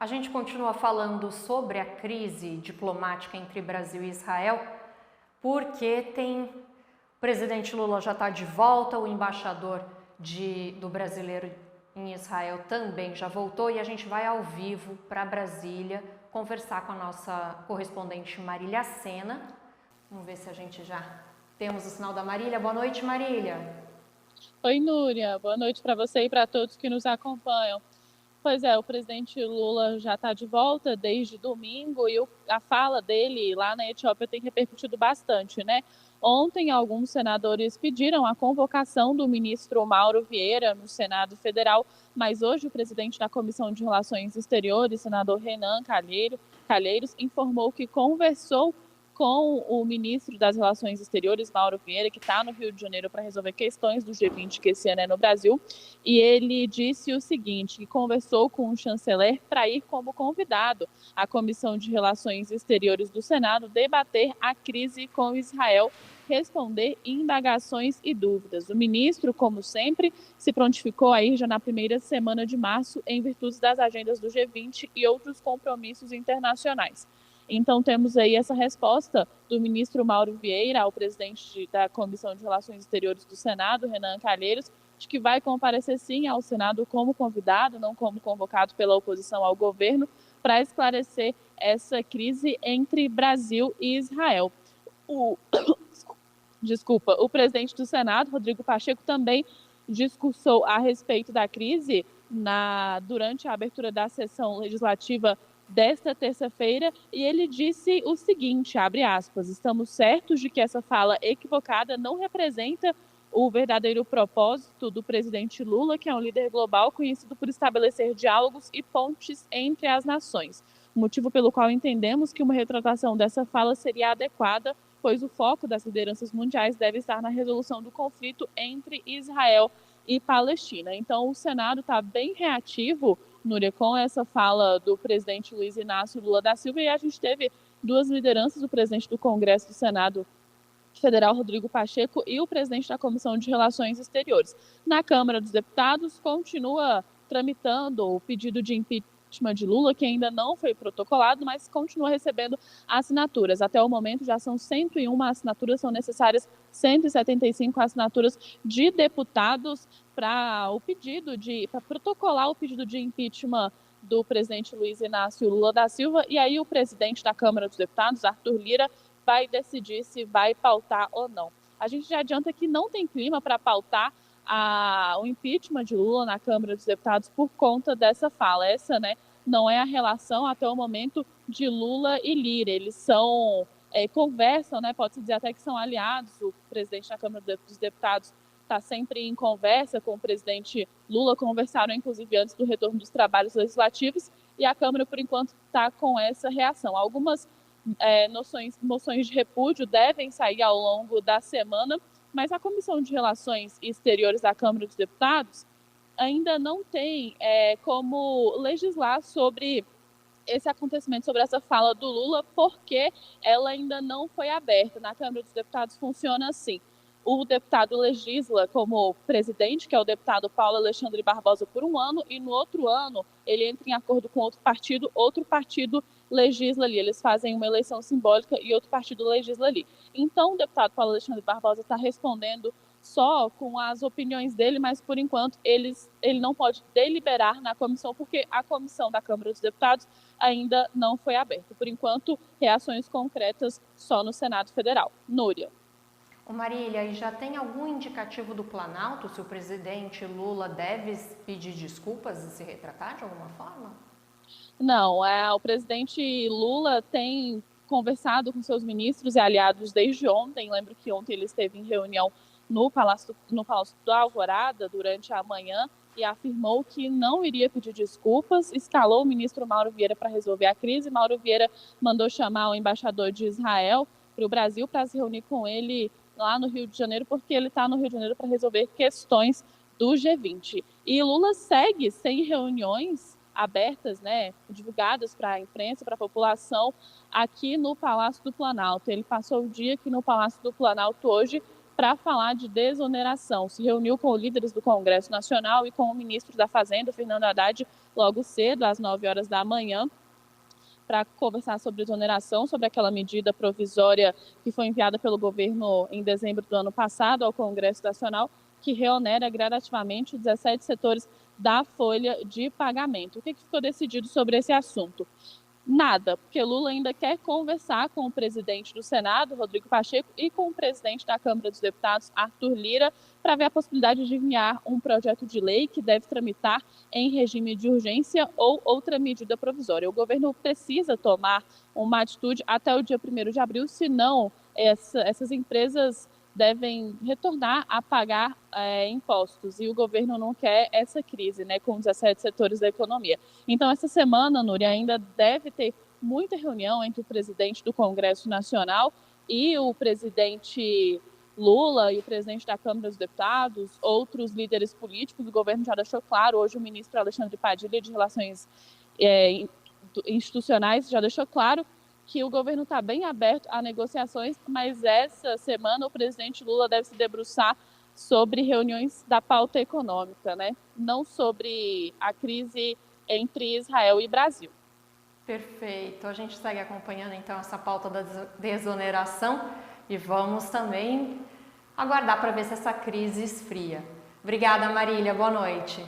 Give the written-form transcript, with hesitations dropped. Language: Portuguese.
A gente continua falando sobre a crise diplomática entre Brasil e Israel, porque o presidente Lula já está de volta, o embaixador do brasileiro em Israel também já voltou e a gente vai ao vivo para Brasília conversar com a nossa correspondente Marília Sena. Vamos ver se a gente já temos o sinal da Marília. Boa noite, Marília. Oi, Núria. Boa noite para você e para todos que nos acompanham. Pois é, o presidente Lula já está de volta desde domingo e a fala dele lá na Etiópia tem repercutido bastante, né? Ontem, alguns senadores pediram a convocação do ministro Mauro Vieira no Senado Federal, mas hoje o presidente da Comissão de Relações Exteriores, senador Renan Calheiros, informou que conversou com o ministro das Relações Exteriores, Mauro Vieira, que está no Rio de Janeiro para resolver questões do G20, que esse ano é no Brasil, e ele disse o seguinte, que conversou com o chanceler para ir como convidado à Comissão de Relações Exteriores do Senado debater a crise com Israel, responder indagações e dúvidas. O ministro, como sempre, se prontificou a ir já na primeira semana de março em virtude das agendas do G20 e outros compromissos internacionais. Então, temos aí essa resposta do ministro Mauro Vieira, ao presidente da Comissão de Relações Exteriores do Senado, Renan Calheiros, de que vai comparecer sim ao Senado como convidado, não como convocado pela oposição ao governo, para esclarecer essa crise entre Brasil e Israel. O presidente do Senado, Rodrigo Pacheco, também discursou a respeito da crise durante a abertura da sessão legislativa desta terça-feira, e ele disse o seguinte, abre aspas, estamos certos de que essa fala equivocada não representa o verdadeiro propósito do presidente Lula, que é um líder global conhecido por estabelecer diálogos e pontes entre as nações. O motivo pelo qual entendemos que uma retratação dessa fala seria adequada, pois o foco das lideranças mundiais deve estar na resolução do conflito entre Israel e Palestina. Então, o Senado está bem reativo, Núria, com essa fala do presidente Luiz Inácio Lula da Silva, e a gente teve duas lideranças, o presidente do Congresso do Senado Federal, Rodrigo Pacheco, e o presidente da Comissão de Relações Exteriores. Na Câmara dos Deputados, continua tramitando o pedido de impeachment de Lula, que ainda não foi protocolado, mas continua recebendo assinaturas. Até o momento já são 101 assinaturas, são necessárias 175 assinaturas de deputados para protocolar o pedido de impeachment do presidente Luiz Inácio Lula da Silva, e aí o presidente da Câmara dos Deputados, Arthur Lira, vai decidir se vai pautar ou não. A gente já adianta que não tem clima para pautar o impeachment de Lula na Câmara dos Deputados por conta dessa fala. Essa, né, não é a relação até o momento de Lula e Lira. Eles conversam, né, pode-se dizer até que são aliados. O presidente da Câmara dos Deputados está sempre em conversa com o presidente Lula, conversaram inclusive antes do retorno dos trabalhos legislativos, e a Câmara, por enquanto, está com essa reação. Algumas moções de repúdio devem sair ao longo da semana, mas a Comissão de Relações Exteriores da Câmara dos Deputados ainda não tem como legislar sobre esse acontecimento, sobre essa fala do Lula, porque ela ainda não foi aberta. Na Câmara dos Deputados funciona assim. O deputado legisla como presidente, que é o deputado Paulo Alexandre Barbosa, por um ano, e no outro ano ele entra em acordo com outro partido legisla ali. Eles fazem uma eleição simbólica e outro partido legisla ali. Então, o deputado Paulo Alexandre Barbosa está respondendo só com as opiniões dele, mas por enquanto ele não pode deliberar na comissão, porque a comissão da Câmara dos Deputados ainda não foi aberta. Por enquanto, reações concretas só no Senado Federal. Núria. Marília, e já tem algum indicativo do Planalto se o presidente Lula deve pedir desculpas e se retratar de alguma forma? Não, o presidente Lula tem conversado com seus ministros e aliados desde ontem. Lembro que ontem ele esteve em reunião no Palácio da Alvorada durante a manhã e afirmou que não iria pedir desculpas, escalou o ministro Mauro Vieira para resolver a crise. Mauro Vieira mandou chamar o embaixador de Israel para o Brasil para se reunir com ele lá no Rio de Janeiro, porque ele está no Rio de Janeiro para resolver questões do G20. E Lula segue sem reuniões abertas, né, divulgadas para a imprensa, para a população, aqui no Palácio do Planalto. Ele passou o dia aqui no Palácio do Planalto hoje para falar de desoneração. Se reuniu com líderes do Congresso Nacional e com o ministro da Fazenda, Fernando Haddad, logo cedo, às 9 horas da manhã, para conversar sobre desoneração, sobre aquela medida provisória que foi enviada pelo governo em dezembro do ano passado ao Congresso Nacional, que reonera gradativamente 17 setores da folha de pagamento. O que ficou decidido sobre esse assunto? Nada, porque Lula ainda quer conversar com o presidente do Senado, Rodrigo Pacheco, e com o presidente da Câmara dos Deputados, Arthur Lira, para ver a possibilidade de enviar um projeto de lei que deve tramitar em regime de urgência ou outra medida provisória. O governo precisa tomar uma atitude até o dia 1º de abril, senão essas empresas devem retornar a pagar impostos, e o governo não quer essa crise, né, com 17 setores da economia. Então, essa semana, Núria, ainda deve ter muita reunião entre o presidente do Congresso Nacional e o presidente Lula e o presidente da Câmara dos Deputados, outros líderes políticos. O governo já deixou claro, hoje o ministro Alexandre Padilha, de Relações Institucionais, já deixou claro que o governo está bem aberto a negociações, mas essa semana o presidente Lula deve se debruçar sobre reuniões da pauta econômica, né? Não sobre a crise entre Israel e Brasil. Perfeito. A gente segue acompanhando então essa pauta da desoneração e vamos também aguardar para ver se essa crise esfria. Obrigada, Marília. Boa noite.